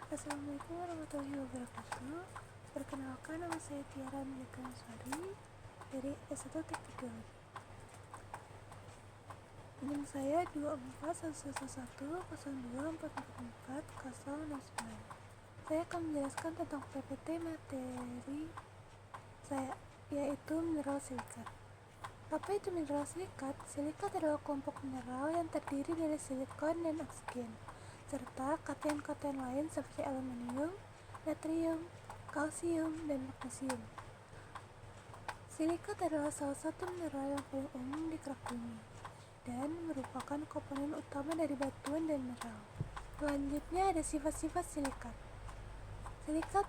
Assalamualaikum warahmatullahi wabarakatuh. Perkenalkan, nama saya Tiara Milika Maswari dari S1 Teknik Geologi. NIM saya 24111024444069. Saya akan menjelaskan tentang PPT materi saya, yaitu mineral silikat. Apa itu mineral silikat? Silikat adalah kelompok mineral yang terdiri dari silikon dan oksigen, serta kation-kation lain seperti aluminium, natrium, kalsium, dan magnesium. Silikat adalah salah satu mineral yang paling umum di kerak bumi dan merupakan komponen utama dari batuan dan mineral. Selanjutnya ada sifat-sifat silikat. Silikat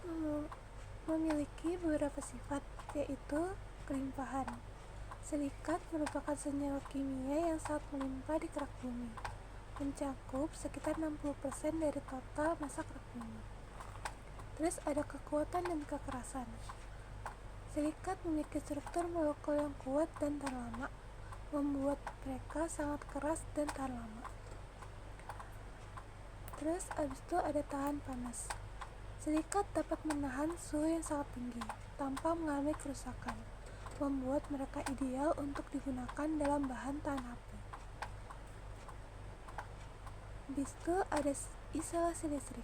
memiliki beberapa sifat, yaitu kelimpahan. Silikat merupakan senyawa kimia yang sangat melimpah di kerak bumi, mencakup sekitar 60% dari total massa kerak bumi. Terus ada kekuatan dan kekerasan. Silikat memiliki struktur molekul yang kuat dan tahan lama, membuat mereka sangat keras dan tahan lama. Terus abis itu ada tahan panas. Silikat dapat menahan suhu yang sangat tinggi tanpa mengalami kerusakan, membuat mereka ideal untuk digunakan dalam bahan tahan api. Habis itu ada isolasi listrik.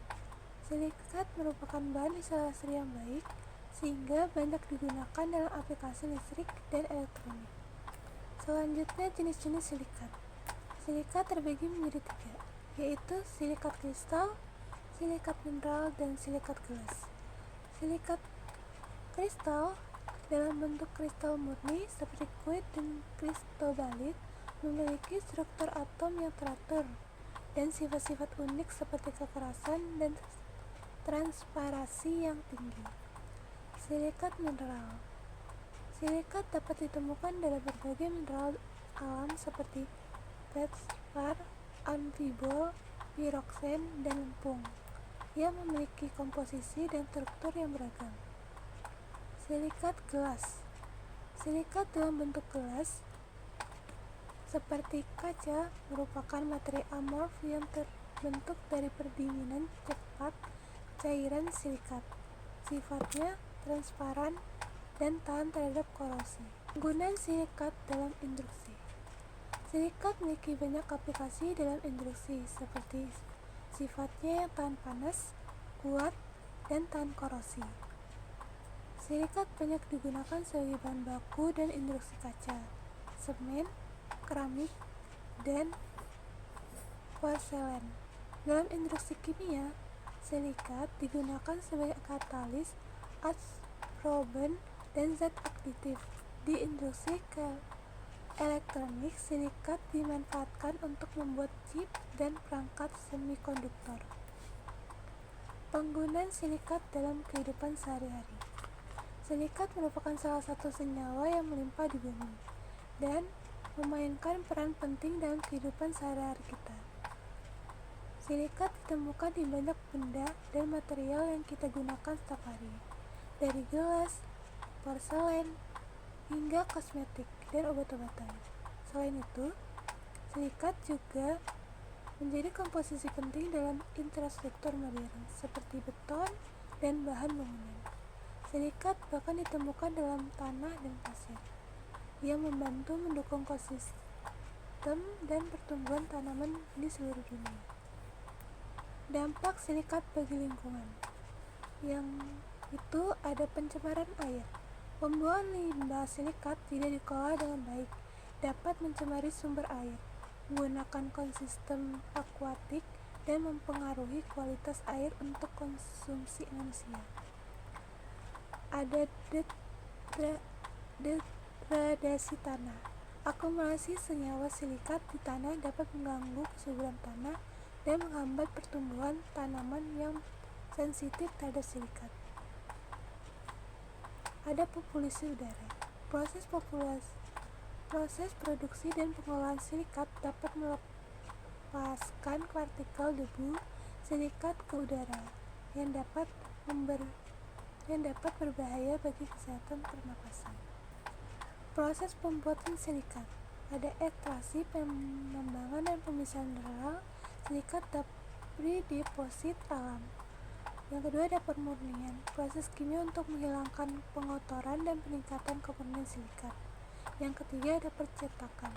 Silikat merupakan bahan isolasi yang baik sehingga banyak digunakan dalam aplikasi listrik dan elektronik. Selanjutnya jenis-jenis silikat. Silikat terbagi menjadi 3, yaitu silikat kristal, silikat mineral, dan silikat gelas. Silikat kristal dalam bentuk kristal murni seperti kuit dan kristobalit memiliki struktur atom yang teratur dan sifat-sifat unik seperti kekerasan dan transparasi yang tinggi. Silikat mineral. Silikat dapat ditemukan dalam berbagai mineral alam seperti feldspar, amfibol, piroksen, dan lempung yang memiliki komposisi dan struktur yang beragam. Silikat gelas. Silikat dalam bentuk gelas seperti kaca merupakan materi amorf yang terbentuk dari pendinginan cepat cairan silikat. Sifatnya transparan dan tahan terhadap korosi. Penggunaan silikat dalam industri. Silikat memiliki banyak aplikasi dalam industri seperti sifatnya yang tahan panas, kuat, dan tahan korosi. Silikat banyak digunakan sebagai bahan baku dan industri kaca, semen, keramik, dan porselen. Dalam industri kimia, silikat digunakan sebagai katalis, adsorbent, dan zat aktif. Di industri elektronik, silikat dimanfaatkan untuk membuat chip dan perangkat semikonduktor. Penggunaan silikat dalam kehidupan sehari-hari. Silikat merupakan salah satu senyawa yang melimpah di bumi dan memainkan peran penting dalam kehidupan sehari-hari kita. Silikat ditemukan di banyak benda dan material yang kita gunakan setiap hari, dari gelas, porselen, hingga kosmetik dan obat-obatan. Selain itu, silikat juga menjadi komposisi penting dalam infrastruktur modern seperti beton dan bahan bangunan. Silikat bahkan ditemukan dalam tanah dan pasir, yang membantu mendukung ekosistem dan pertumbuhan tanaman di seluruh dunia. Dampak silikat bagi lingkungan, yang itu ada pencemaran air. Pembuangan limbah silikat tidak dikelola dengan baik dapat mencemari sumber air, menggunakan ekosistem akuatik, dan mempengaruhi kualitas air untuk konsumsi manusia. Ada degradasi tanah. Akumulasi senyawa silikat di tanah dapat mengganggu kesuburan tanah dan menghambat pertumbuhan tanaman yang sensitif terhadap silikat. Ada polusi udara. Proses produksi dan pengolahan silikat dapat melepaskan partikel debu silikat ke udara yang dapat berbahaya bagi kesehatan pernapasan. Proses pembuatan silikat. Ada ekstraksi, penambangan, dan pemisahan mineral silikat dari deposit alam. Yang kedua ada pemurnian, proses kimia untuk menghilangkan pengotoran dan peningkatan kemurnian silikat. Yang ketiga ada percetakan,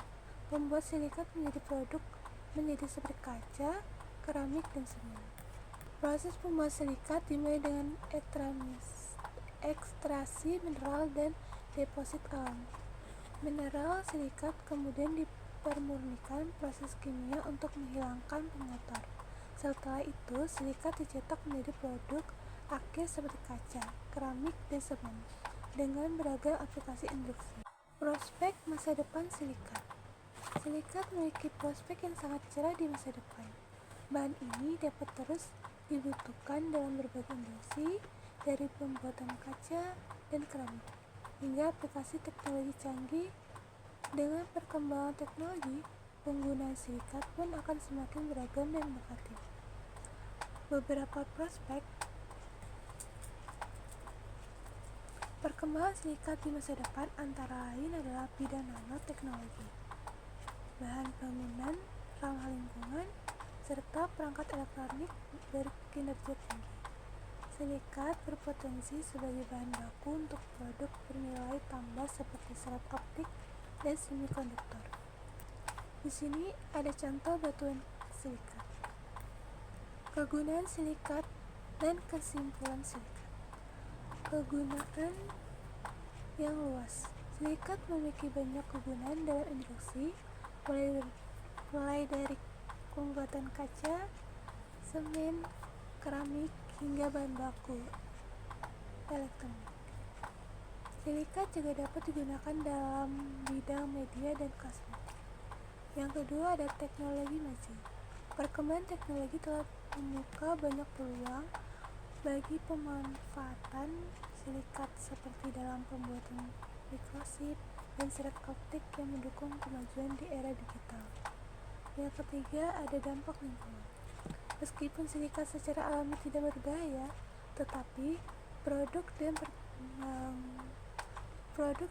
membuat silikat menjadi produk seperti kaca, keramik, dan semen. Proses pembuatan silikat dimulai dengan ekstraksi mineral dan deposit alami. Mineral silikat kemudian dipermurnikan proses kimia untuk menghilangkan pengotor. Setelah itu, silikat dicetak menjadi produk akhir seperti kaca, keramik, dan semen dengan beragam aplikasi industri. Prospek masa depan silikat. Silikat memiliki prospek yang sangat cerah di masa depan. Bahan ini dapat terus dibutuhkan dalam berbagai industri, dari pembuatan kaca dan keramik hingga aplikasi teknologi canggih. Dengan perkembangan teknologi, penggunaan silikat pun akan semakin beragam dan inovatif. Beberapa prospek perkembangan silikat di masa depan antara lain adalah bidang nanoteknologi, bahan bangunan ramah lingkungan, serta perangkat elektronik berkinerja tinggi. Silikat berpotensi sebagai bahan baku untuk produk bernilai tambah seperti serat optik dan semikonduktor. Di sini ada contoh batuan silikat. Kegunaan silikat dan kesimpulan silikat. Kegunaan yang luas. Silikat memiliki banyak kegunaan dalam industri, mulai dari pembuatan kaca, semen, keramik, hingga bahan baku elektronik. Silikat juga dapat digunakan dalam bidang media dan kosmetik. Yang kedua ada teknologi maju. Perkembangan teknologi telah membuka banyak peluang bagi pemanfaatan silikat seperti dalam pembuatan mikrochip dan serat optik yang mendukung kemajuan di era digital. Yang ketiga ada dampak lingkungan. Meskipun silikat secara alami tidak berbahaya, tetapi produk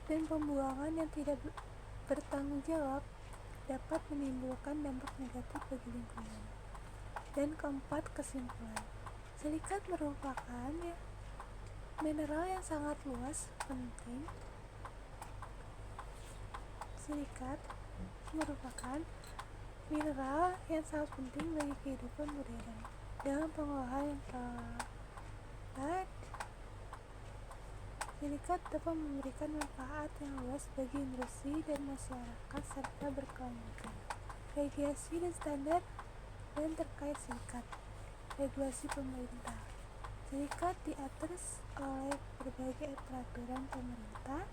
dan pembuangan yang tidak bertanggung jawab dapat menimbulkan dampak negatif bagi lingkungan. Dan keempat, kesimpulan. Silikat merupakan mineral yang sangat luas penting. Silikat merupakan mineral yang sangat penting bagi kehidupan modern. Dalam pengolahan yang tepat, silikat dapat memberikan manfaat yang luas bagi industri dan masyarakat serta berkelanjutan. Regulasi dan standar dan terkait silikat. Regulasi pemerintah. Silikat diatur oleh berbagai peraturan pemerintah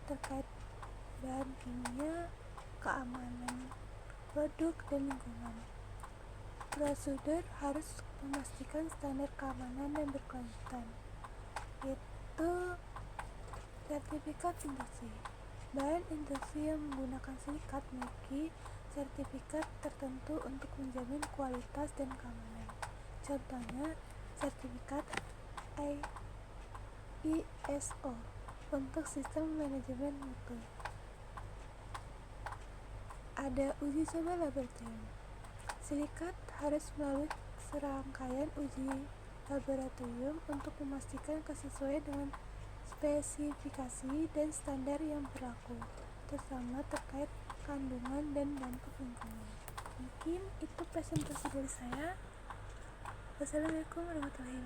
terkait bahan kimia, keamanan produk, dan lingkungan. Prosedur harus memastikan standar keamanan dan berkelanjutan, yaitu sertifikat industri. Bahan industri yang menggunakan silikat memiliki sertifikat tertentu untuk menjamin kualitas dan keamanan. Contohnya, sertifikat ISO untuk sistem manajemen mutu. Ada uji coba laboratorium. Silikat harus melalui serangkaian uji laboratorium untuk memastikan kesesuaian dengan spesifikasi dan standar yang berlaku, terutama terkait kandungan dan dampak lingkungan. Mungkin itu presentasi dari saya. Wassalamualaikum warahmatullahi wabarakatuh.